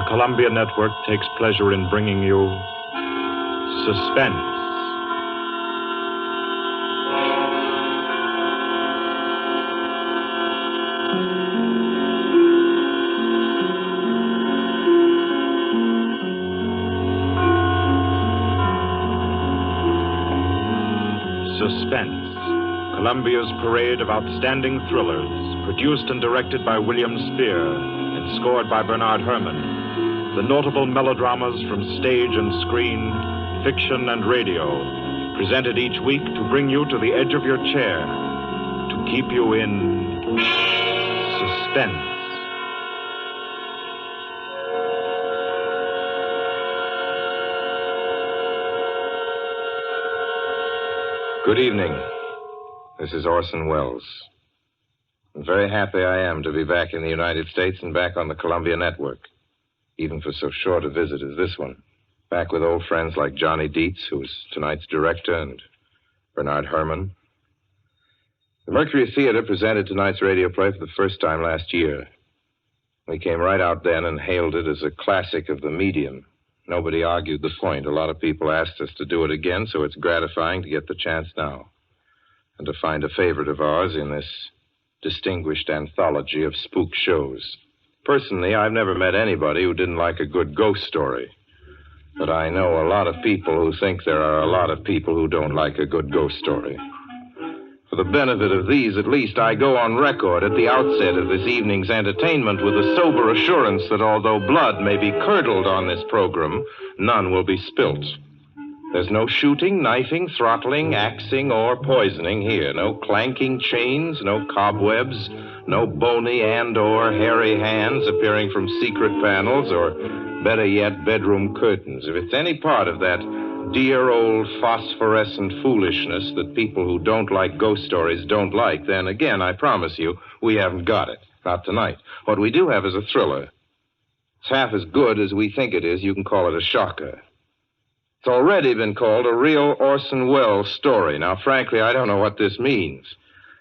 the Columbia Network takes pleasure in bringing you Suspense. Suspense, Columbia's parade of outstanding thrillers, produced and directed by William Spear and scored by Bernard Herrmann. The notable melodramas from stage and screen, fiction and radio, presented each week to bring you to the edge of your chair, to keep you in suspense. Good evening. This is Orson Welles. I'm very happy I am to be back in the United States and back on the Columbia Network, even for so short a visit as this one. Back with old friends like Johnny Dietz, who is tonight's director, and Bernard Herrmann. The Mercury Theater presented tonight's radio play for the first time last year. We came right out then and hailed it as a classic of the medium. Nobody argued the point. A lot of people asked us to do it again, so it's gratifying to get the chance now and to find a favorite of ours in this distinguished anthology of spook shows. Personally, I've never met anybody who didn't like a good ghost story, but I know a lot of people who think there are a lot of people who don't like a good ghost story. For the benefit of these, at least, I go on record at the outset of this evening's entertainment with the sober assurance that although blood may be curdled on this program, none will be spilt. There's no shooting, knifing, throttling, axing, or poisoning here. No clanking chains, no cobwebs, no bony and or hairy hands appearing from secret panels, or better yet, bedroom curtains. If it's any part of that dear old phosphorescent foolishness that people who don't like ghost stories don't like, then again, I promise you, we haven't got it. Not tonight. What we do have is a thriller. It's half as good as we think it is. You can call it a shocker. It's already been called a real Orson Welles story. Now, frankly, I don't know what this means.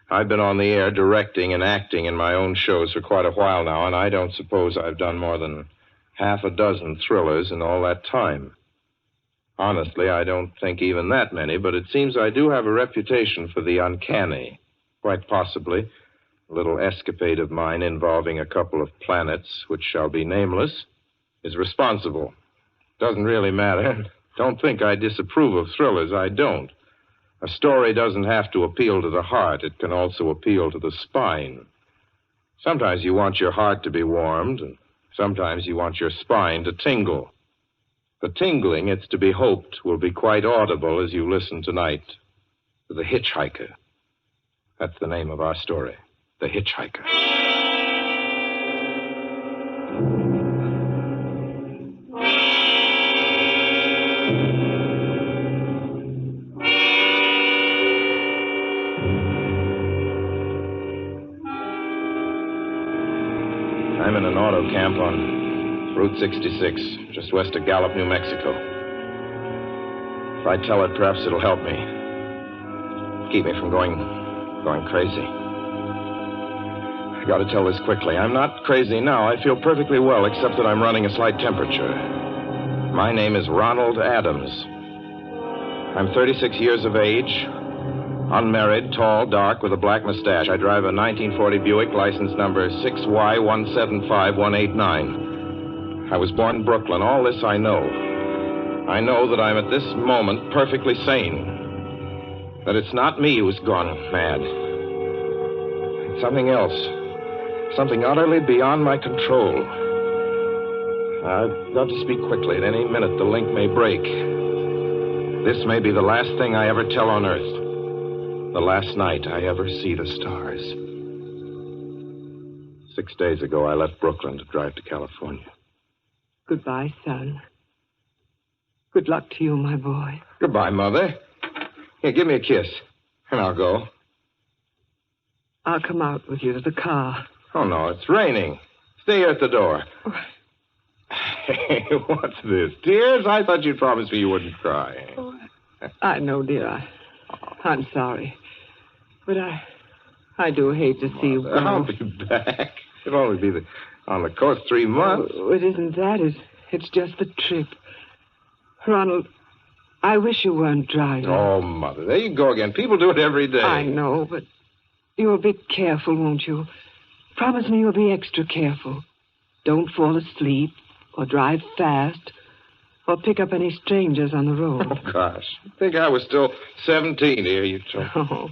I've been on the air directing and acting in my own shows for quite a while now, and I don't suppose I've done more than half a dozen thrillers in all that time. Honestly, I don't think even that many, but it seems I do have a reputation for the uncanny. Quite possibly, a little escapade of mine involving a couple of planets, which shall be nameless, is responsible. Doesn't really matter. Don't think I disapprove of thrillers. I don't. A story doesn't have to appeal to the heart. It can also appeal to the spine. Sometimes you want your heart to be warmed, and sometimes you want your spine to tingle. The tingling, it's to be hoped, will be quite audible as you listen tonight to The Hitchhiker. That's the name of our story, The Hitchhiker. I'm in an auto camp on Route 66, just west of Gallup, New Mexico. If I tell it, perhaps it'll help me. Keep me from going crazy. I gotta tell this quickly. I'm not crazy now. I feel perfectly well, except that I'm running a slight temperature. My name is Ronald Adams. I'm 36 years of age, unmarried, tall, dark, with a black mustache. I drive a 1940 Buick, license number 6Y175189. I was born in Brooklyn. All this I know. I know that I'm at this moment perfectly sane. That it's not me who's gone mad. It's something else. Something utterly beyond my control. I've got to speak quickly. At any minute, the link may break. This may be the last thing I ever tell on Earth. The last night I ever see the stars. 6 days ago, I left Brooklyn to drive to California. Goodbye, son. Good luck to you, my boy. Goodbye, Mother. Here, give me a kiss, and I'll go. I'll come out with you to the car. Oh, no, it's raining. Stay here at the door. Hey, what's this? Tears? I thought you'd promised me you wouldn't cry. Oh, I know, dear. I'm sorry. But I do hate to see you go. I'll be back. It'll only be On the coast 3 months? Oh, it isn't that. It's just the trip. Ronald, I wish you weren't driving. Oh, Mother, there you go again. People do it every day. I know, but you'll be careful, won't you? Promise me you'll be extra careful. Don't fall asleep or drive fast or pick up any strangers on the road. Oh, gosh. I think I was still 17 here, you told me. Oh,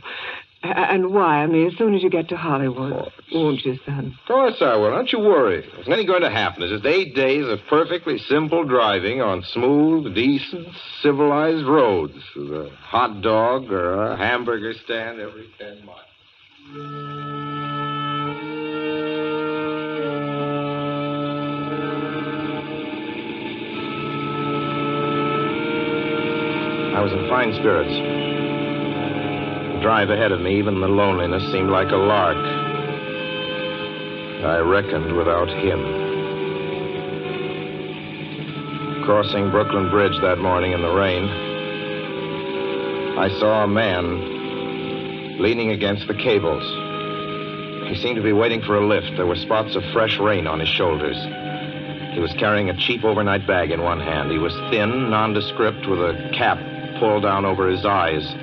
and wire me as soon as you get to Hollywood, won't you, son? Of course I will. Don't you worry. There's nothing going to happen. It's just 8 days of perfectly simple driving on smooth, decent, civilized roads with a hot dog or a hamburger stand every 10 miles. I was in fine spirits. The drive ahead of me, even the loneliness, seemed like a lark. I reckoned without him. Crossing Brooklyn Bridge that morning in the rain, I saw a man leaning against the cables. He seemed to be waiting for a lift. There were spots of fresh rain on his shoulders. He was carrying a cheap overnight bag in one hand. He was thin, nondescript, with a cap pulled down over his eyes.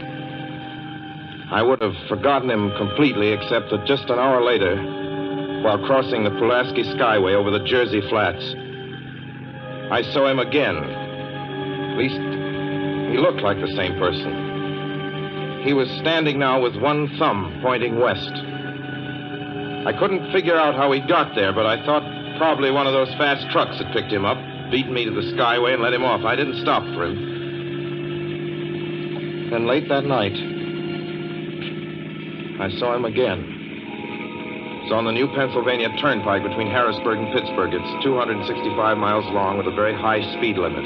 I would have forgotten him completely, except that just an hour later, while crossing the Pulaski Skyway over the Jersey Flats, I saw him again. At least, he looked like the same person. He was standing now with one thumb pointing west. I couldn't figure out how he got there, but I thought probably one of those fast trucks had picked him up, beaten me to the Skyway, and let him off. I didn't stop for him. Then late that night, I saw him again. It was on the new Pennsylvania Turnpike between Harrisburg and Pittsburgh. It's 265 miles long with a very high speed limit.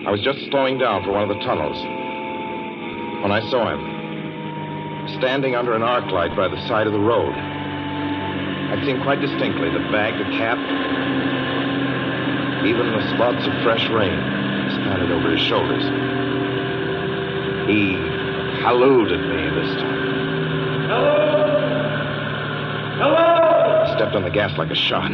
I was just slowing down for one of the tunnels when I saw him, standing under an arc light by the side of the road. I'd seen quite distinctly the bag, the cap, even the spots of fresh rain spattered over his shoulders. He hallooed at me this time. Hello! Hello! I stepped on the gas like a shot.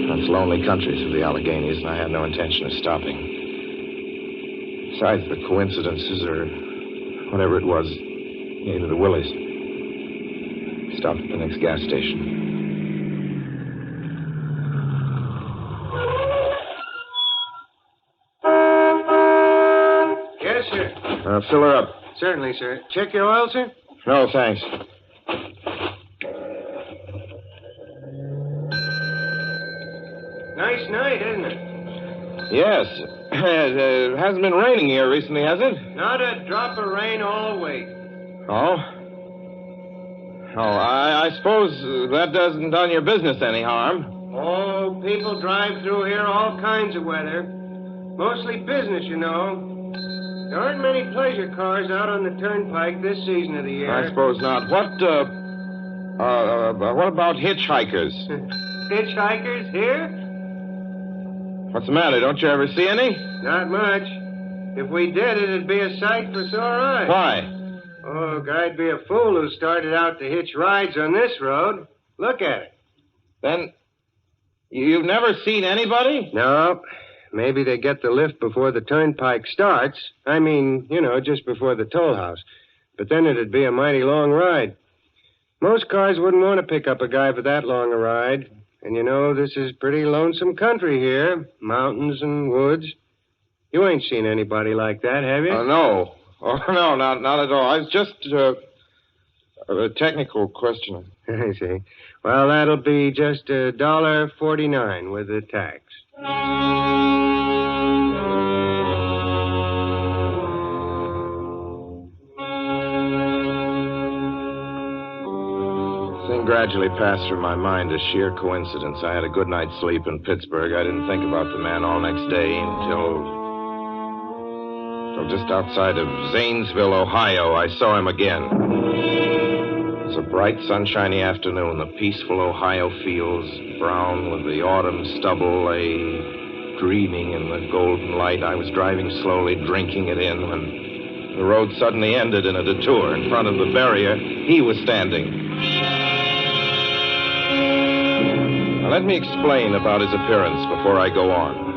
That's lonely country through the Alleghenies, and I had no intention of stopping. Besides, the coincidences, or whatever it was, gave to the Willies. Stopped at the next gas station. Yes, sir. Fill her up. Certainly, sir. Check your oil, sir? No, thanks. Nice night, isn't it? Yes. It hasn't been raining here recently, has it? Not a drop of rain all week. Oh? Oh, I suppose that doesn't done your business any harm. Oh, people drive through here all kinds of weather. Mostly business, you know. There aren't many pleasure cars out on the turnpike this season of the year. I suppose not. What about hitchhikers? Hitchhikers here? What's the matter? Don't you ever see any? Not much. If we did, it'd be a sight for sore eyes. Why? Oh, guy'd be a fool who started out to hitch rides on this road. Look at it. Then, you've never seen anybody? No. Maybe they get the lift before the turnpike starts. I mean, you know, just before the toll house. But then it'd be a mighty long ride. Most cars wouldn't want to pick up a guy for that long a ride. And you know, this is pretty lonesome country here. Mountains and woods. You ain't seen anybody like that, have you? No. Oh, no, not at all. I was just a technical question. I see. Well, that'll be just $1.49 with the tax. The thing gradually passed through my mind as sheer coincidence. I had a good night's sleep in Pittsburgh. I didn't think about the man all next day until just outside of Zanesville, Ohio, I saw him again. It was a bright, sunshiny afternoon. The peaceful Ohio fields, brown with the autumn stubble, lay dreaming in the golden light. I was driving slowly, drinking it in, when The road suddenly ended in a detour. In front of the barrier, he was standing. Now, let me explain about his appearance before I go on.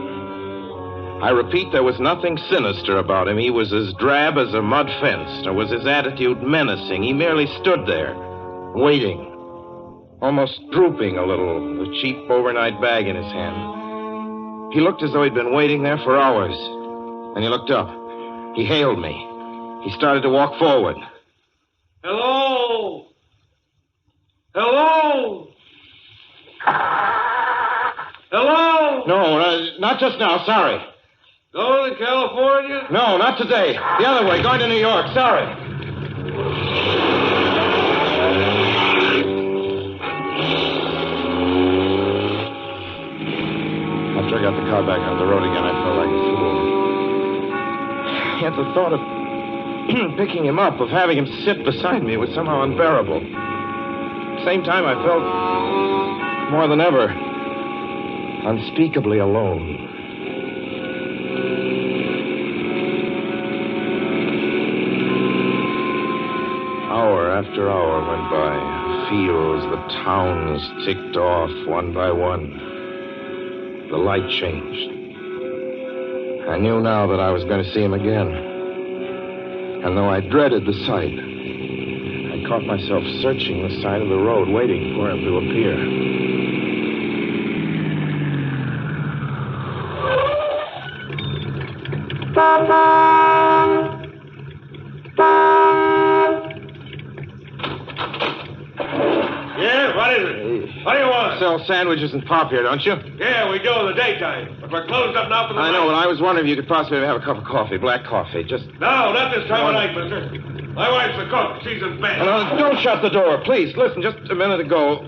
I repeat, there was nothing sinister about him. He was as drab as a mud fence, nor was his attitude menacing. He merely stood there, waiting, almost drooping a little, the cheap overnight bag in his hand. He looked as though he'd been waiting there for hours. And he looked up. He hailed me. He started to walk forward. Hello? Hello? Hello? No, not just now. Sorry. Going to California? No, not today. The other way, going to New York. Sorry. After I got the car back on the road again, I felt like a fool. Yet the thought of picking him up, of having him sit beside me, was somehow unbearable. At the same time, I felt more than ever unspeakably alone. Hour after hour went by. Fields, the towns ticked off one by one. The light changed. I knew now that I was going to see him again. And though I dreaded the sight, I caught myself searching the side of the road, waiting for him to appear. Yeah, what is it? What do you want? Sell sandwiches and pop here, don't you? Yeah, we do in the daytime. But we're closed up now for the I night. know, but I was wondering if you could possibly have a cup of coffee, black coffee, just... No, not this time of night, mister. My wife's a cook. She's in bed. No, don't shut the door, please. Listen, just a minute ago...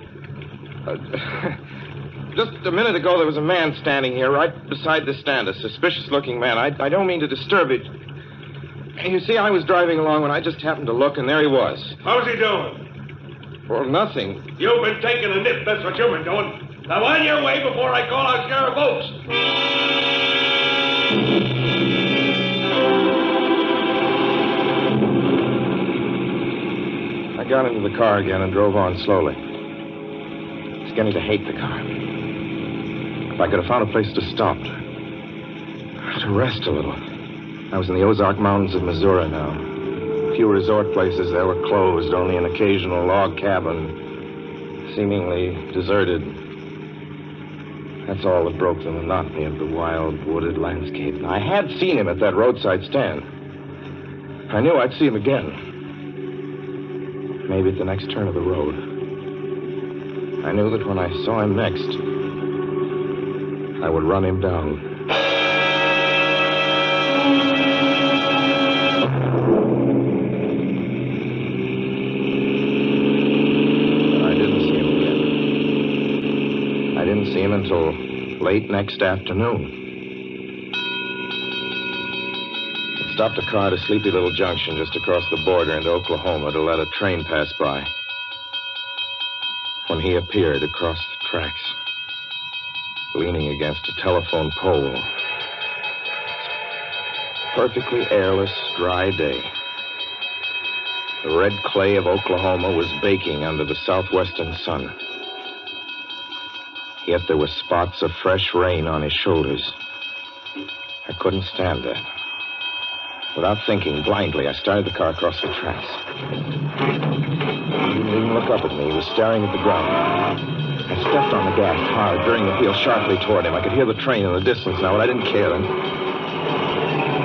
just a minute ago, there was a man standing here right beside the stand, a suspicious-looking man. I don't mean to disturb it. You see, I was driving along when I just happened to look, and there he was. How's he doing? Well, nothing. You've been taking a nip. That's what you've been doing. Now, on your way before I call out Sheriff Oates. I got into the car again and drove on slowly. I was beginning to hate the car. If I could have found a place to stop, to rest a little. I was in the Ozark Mountains of Missouri now. Few resort places there were closed, only an occasional log cabin, seemingly deserted. That's all that broke the monotony of the wild, wooded landscape. I had seen him at that roadside stand. I knew I'd see him again. Maybe at the next turn of the road. I knew that when I saw him next, I would run him down. See him until late next afternoon. I stopped a car at a sleepy little junction just across the border into Oklahoma to let a train pass by. When he appeared across the tracks, leaning against a telephone pole. Perfectly airless, dry day. The red clay of Oklahoma was baking under the southwestern sun. Yet there were spots of fresh rain on his shoulders. I couldn't stand that. Without thinking, blindly, I started the car across the tracks. He didn't even look up at me. He was staring at the ground. I stepped on the gas hard, veering the wheel sharply toward him. I could hear the train in the distance now, but I didn't care. And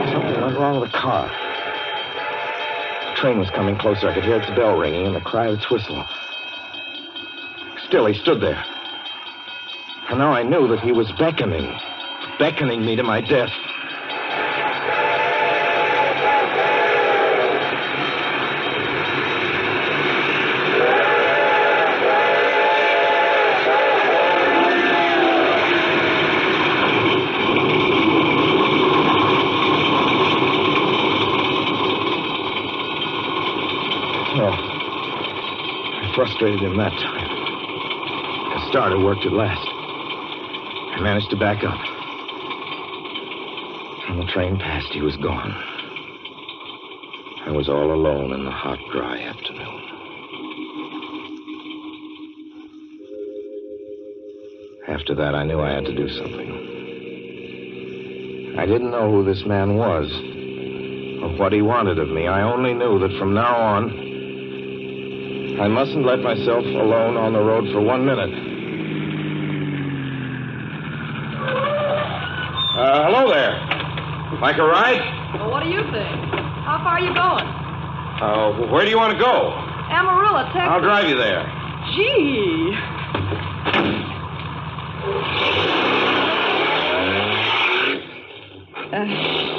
something went wrong with the car. The train was coming closer. I could hear its bell ringing and the cry of its whistle. Still, he stood there. And now I knew that he was beckoning me to my death. Well, I frustrated him that time. The starter worked at last. I managed to back up. When the train passed, he was gone. I was all alone in the hot, dry afternoon. After that, I knew I had to do something. I didn't know who this man was or what he wanted of me. I only knew that from now on, I mustn't let myself alone on the road for 1 minute. Hello there. Like a ride? Well, what do you think? How far are you going? Where do you want to go? Amarillo, Texas. I'll drive you there. Gee.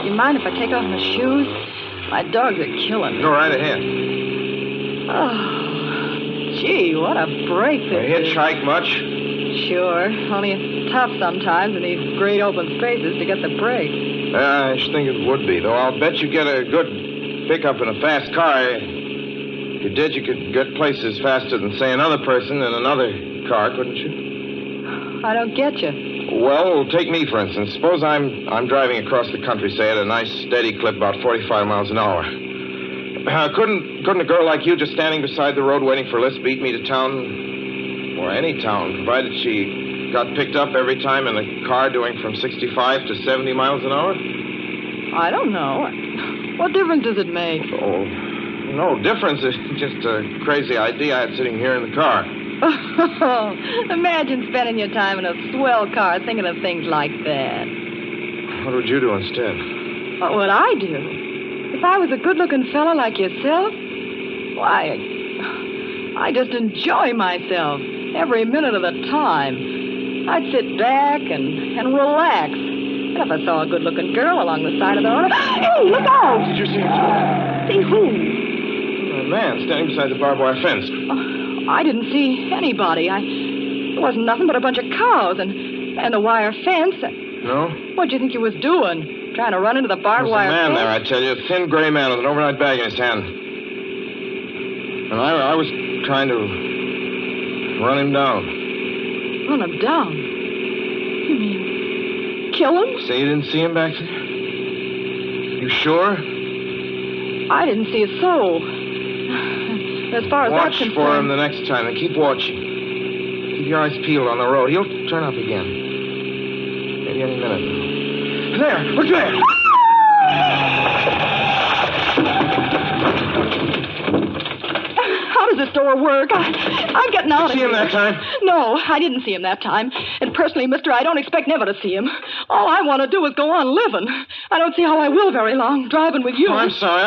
You mind if I take off my shoes? My dogs are killing me. Go right ahead. Oh, gee, what a break You this is. hitchhike much? Sure, only it's tough sometimes in these great open spaces to get the break. I should think it would be, though I'll bet you get a good pickup in a fast car. If you did, you could get places faster than, say, another person in another car, couldn't you? I don't get you. Well, take me, for instance. Suppose I'm driving across the country, say, at a nice, steady clip, about 45 miles an hour. Couldn't a girl like you just standing beside the road waiting for lifts beat me to town? Or any town, provided she got picked up every time in a car doing from 65 to 70 miles an hour? I don't know. What difference does it make? Oh, no difference. It's just a crazy idea I had sitting here in the car. Imagine spending your time in a swell car thinking of things like that. What would you do instead? What would I do? If I was a good-looking fella like yourself, why, I just enjoy myself every minute of the time. I'd sit back and relax. And if I saw a good-looking girl along the side of the road, hey, look out! Did you see him? See who? A man standing beside the barbed wire fence. I didn't see anybody. It wasn't nothing but a bunch of cows and a wire fence. No? What'd you think you was doing? Trying to run into the barbed wire There's a man fence? there, I tell you. A thin gray man with an overnight bag in his hand. And I was trying to run him down. Run him down? You mean kill him? Say you didn't see him back there? You sure? I didn't see a soul. As far as Watch that's concerned... for him the next time and keep watching. Keep your eyes peeled on the road. He'll turn up again. Maybe any minute now. There! Look there! How does this door work? I'm getting out of See here. him that time? No, I didn't see him that time. And personally, mister, I don't expect never to see him. All I want to do is go on living. I don't see how I will very long, driving with you. Oh, I'm sorry.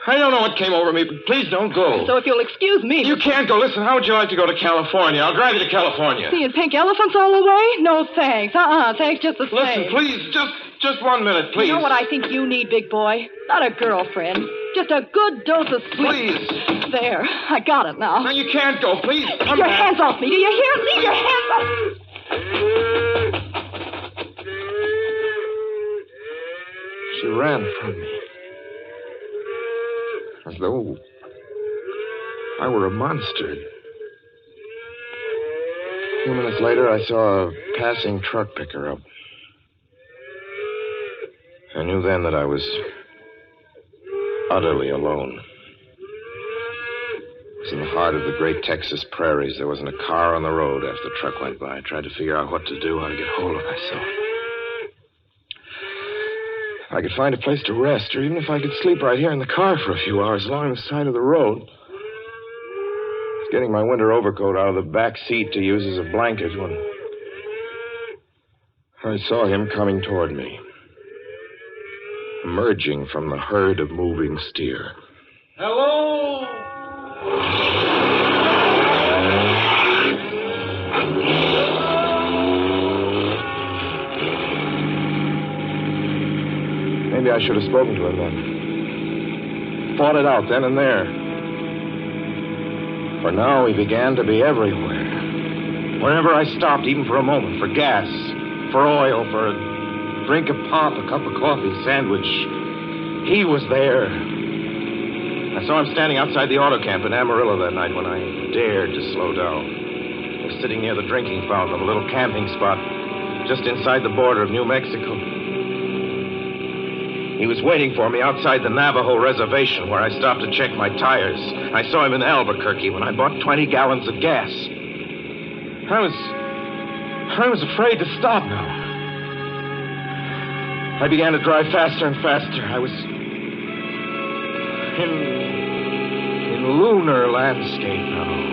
I don't know what came over me, but please don't go. So if you'll excuse me... You can't go. Listen, how would you like to go to California? I'll drive you to California. Seeing pink elephants all the way? No, thanks. Thanks just the same. Listen, please, just 1 minute, please. You know what I think you need, big boy? Not a girlfriend. Just a good dose of sweet... Please. There. I got it now. No, you can't go. Please. Leave your hands off me. Do you hear? Leave your hands off... She ran from me. As though I were a monster. A few minutes later, I saw a passing truck pick her up. I knew then that I was utterly alone. It was in the heart of the great Texas prairies. There wasn't a car on the road after the truck went by. I tried to figure out what to do, how to get hold of myself. If I could find a place to rest, or even if I could sleep right here in the car for a few hours along the side of the road. I was getting my winter overcoat out of the back seat to use as a blanket when I saw him coming toward me, emerging from the herd of moving steer. Hello? Maybe I should have spoken to him then. Fought it out then and there. For now, he began to be everywhere. Wherever I stopped, even for a moment, for gas, for oil, for a drink of pop, a cup of coffee, sandwich, he was there. I saw him standing outside the auto camp in Amarillo that night when I dared to slow down. I was sitting near the drinking fountain of a little camping spot just inside the border of New Mexico. He was waiting for me outside the Navajo reservation where I stopped to check my tires. I saw him in Albuquerque when I bought 20 gallons of gas. I was afraid to stop now. I began to drive faster and faster. I was in lunar landscape now.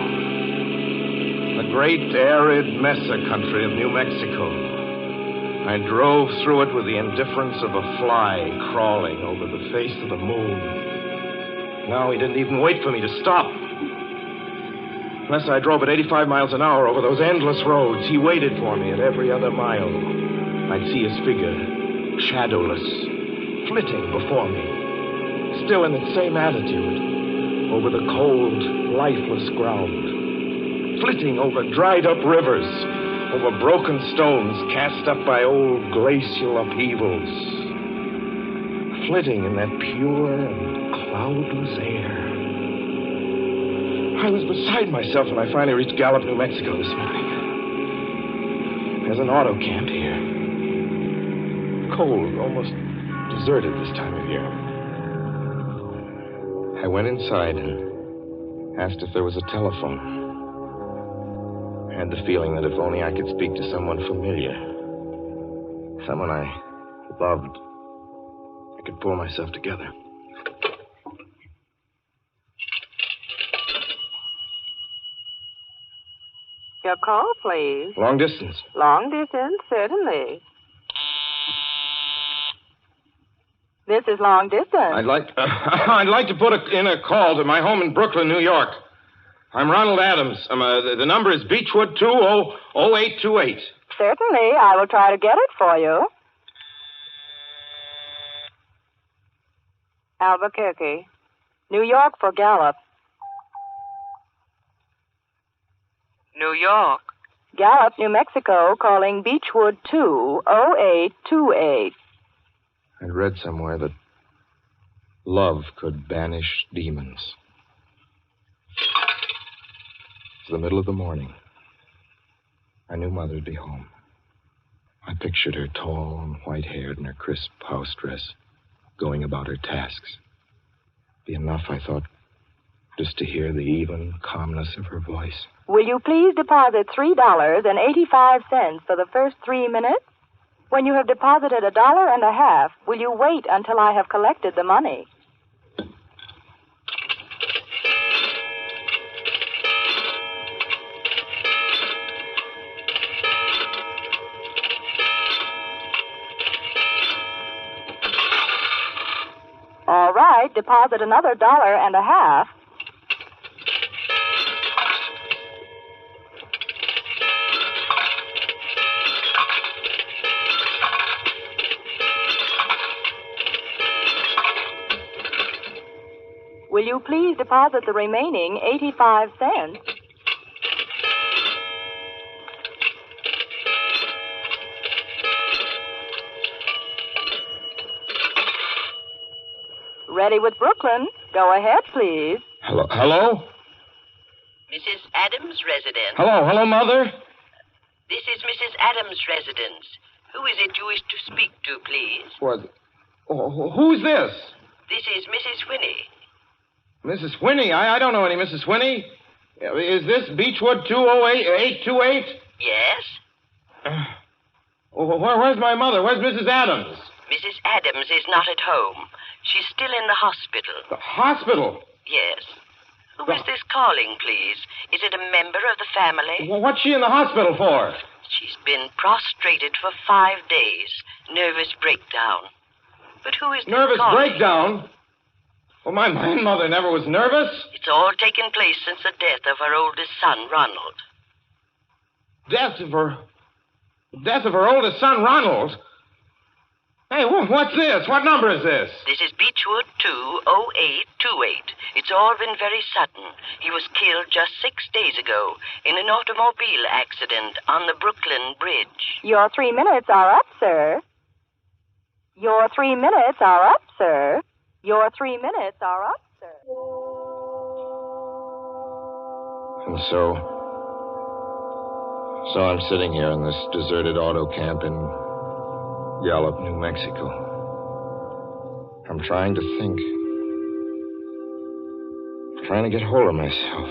The great arid mesa country of New Mexico. I drove through it with the indifference of a fly crawling over the face of the moon. Now he didn't even wait for me to stop. Unless I drove at 85 miles an hour over those endless roads, he waited for me at every other mile. I'd see his figure, shadowless, flitting before me, still in its same attitude, over the cold, lifeless ground, flitting over dried-up rivers, over broken stones cast up by old glacial upheavals, flitting in that pure and cloudless air. I was beside myself when I finally reached Gallup, New Mexico this morning. There's an auto camp here. Cold, almost deserted this time of year. I went inside and asked if there was a telephone. I had the feeling that if only I could speak to someone familiar, someone I loved, I could pull myself together. Your call, please. Long distance. Long distance, certainly. This is long distance. I'd like to put in a call to my home in Brooklyn, New York. I'm Ronald Adams. The number is Beechwood 200828. Certainly. I will try to get it for you. Albuquerque. New York for Gallup. New York. Gallup, New Mexico, calling Beechwood 20828. I'd read somewhere that love could banish demons. It's the middle of the morning. I knew Mother'd be home. I pictured her tall and white-haired in her crisp house dress, going about her tasks. Be enough, I thought, just to hear the even calmness of her voice. Will you please deposit $3.85 for the first 3 minutes? When you have deposited $1.50, will you wait until I have collected the money? All right, deposit another $1.50. Will you please deposit the remaining 85 cents? Ready with Brooklyn. Go ahead, please. Hello? Mrs. Adams' residence. Hello, Mother? This is Mrs. Adams' residence. Who is it you wish to speak to, please? What? Oh, who's this? This is Mrs. Whinney. Mrs. Whinney? I don't know any Mrs. Whinney. Is this Beechwood 20828? Yes? Where's my mother? Where's Mrs. Adams? Mrs. Adams is not at home. She's still in the hospital. The hospital? Yes. Who is this calling, please? Is it a member of the family? Well, what's she in the hospital for? She's been prostrated for 5 days. Nervous breakdown. But who is this Nervous calling? breakdown? Well, my mother never was nervous. It's all taken place since the death of her oldest son, Ronald. Death of her oldest son, Ronald? Hey, what's this? What number is this? This is Beechwood 20828. It's all been very sudden. He was killed just 6 days ago in an automobile accident on the Brooklyn Bridge. Your 3 minutes are up, sir. Your 3 minutes are up, sir. Your 3 minutes are up, sir. And so I'm sitting here in this deserted auto camp in Gallup, New Mexico. I'm trying to think. Trying to get hold of myself.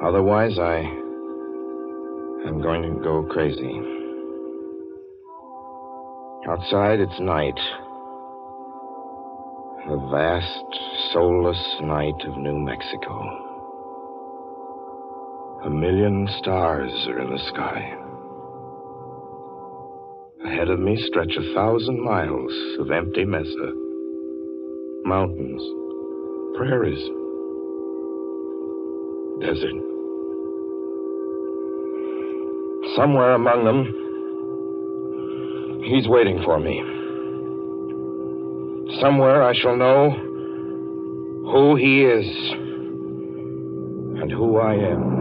Otherwise, I'm going to go crazy. Outside, it's night. The vast, soulless night of New Mexico. 1,000,000 stars are in the sky. Ahead of me stretch 1,000 miles of empty mesa. Mountains, prairies, desert. Somewhere among them, he's waiting for me. Somewhere I shall know who he is and who I am.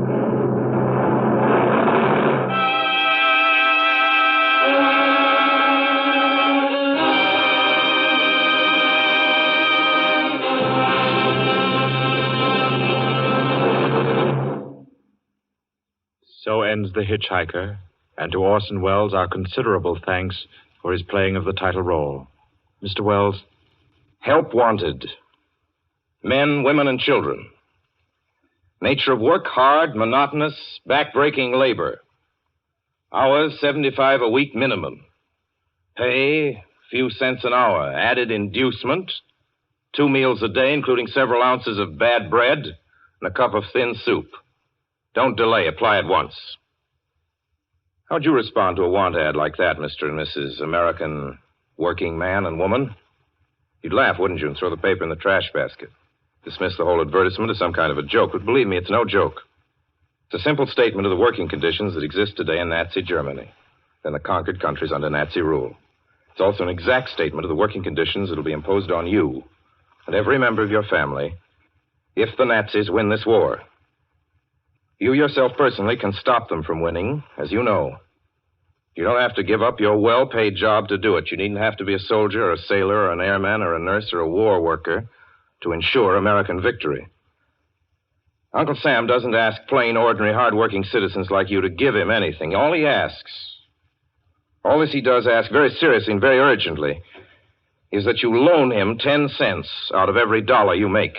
So ends The Hitchhiker, and to Orson Welles our considerable thanks for his playing of the title role. Mr. Welles? Help wanted. Men, women, and children. Nature of work, hard, monotonous, back-breaking labor. Hours, 75 a week minimum. Pay, few cents an hour. Added inducement, 2 meals a day, including several ounces of bad bread and a cup of thin soup. Don't delay. Apply at once. How'd you respond to a want ad like that, Mr. and Mrs. American working man and woman? You'd laugh, wouldn't you, and throw the paper in the trash basket. Dismiss the whole advertisement as some kind of a joke. But believe me, it's no joke. It's a simple statement of the working conditions that exist today in Nazi Germany and the conquered countries under Nazi rule. It's also an exact statement of the working conditions that will be imposed on you and every member of your family if the Nazis win this war. You yourself personally can stop them from winning, as you know. You don't have to give up your well-paid job to do it. You needn't have to be a soldier or a sailor or an airman or a nurse or a war worker to ensure American victory. Uncle Sam doesn't ask plain, ordinary, hard-working citizens like you to give him anything. All he does ask very seriously and very urgently is that you loan him 10 cents out of every dollar you make.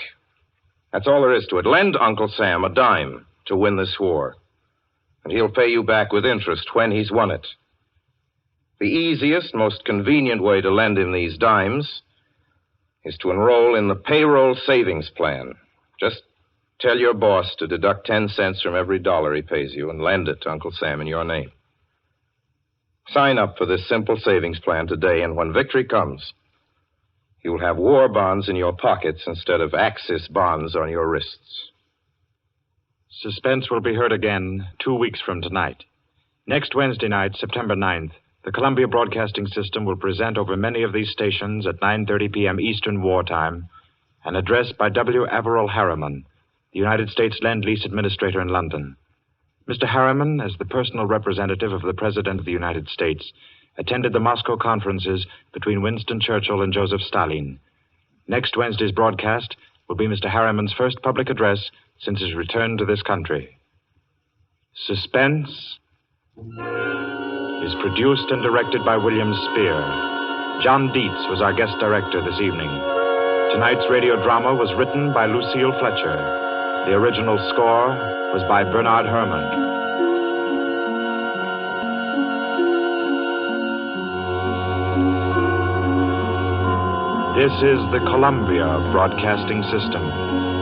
That's all there is to it. Lend Uncle Sam a dime to win this war, and he'll pay you back with interest when he's won it. The easiest, most convenient way to lend him these dimes is to enroll in the payroll savings plan. Just tell your boss to deduct 10 cents from every dollar he pays you and lend it to Uncle Sam in your name. Sign up for this simple savings plan today, and when victory comes, you'll have war bonds in your pockets instead of Axis bonds on your wrists. Suspense will be heard again 2 weeks from tonight. Next Wednesday night, September 9th, the Columbia Broadcasting System will present over many of these stations at 9:30 p.m. Eastern Wartime an address by W. Averell Harriman, the United States Lend-Lease Administrator in London. Mr. Harriman, as the personal representative of the President of the United States, attended the Moscow conferences between Winston Churchill and Joseph Stalin. Next Wednesday's broadcast will be Mr. Harriman's first public address since his return to this country. Suspense is produced and directed by William Spear. John Dietz was our guest director this evening. Tonight's radio drama was written by Lucille Fletcher. The original score was by Bernard Herrmann. This is the Columbia Broadcasting System.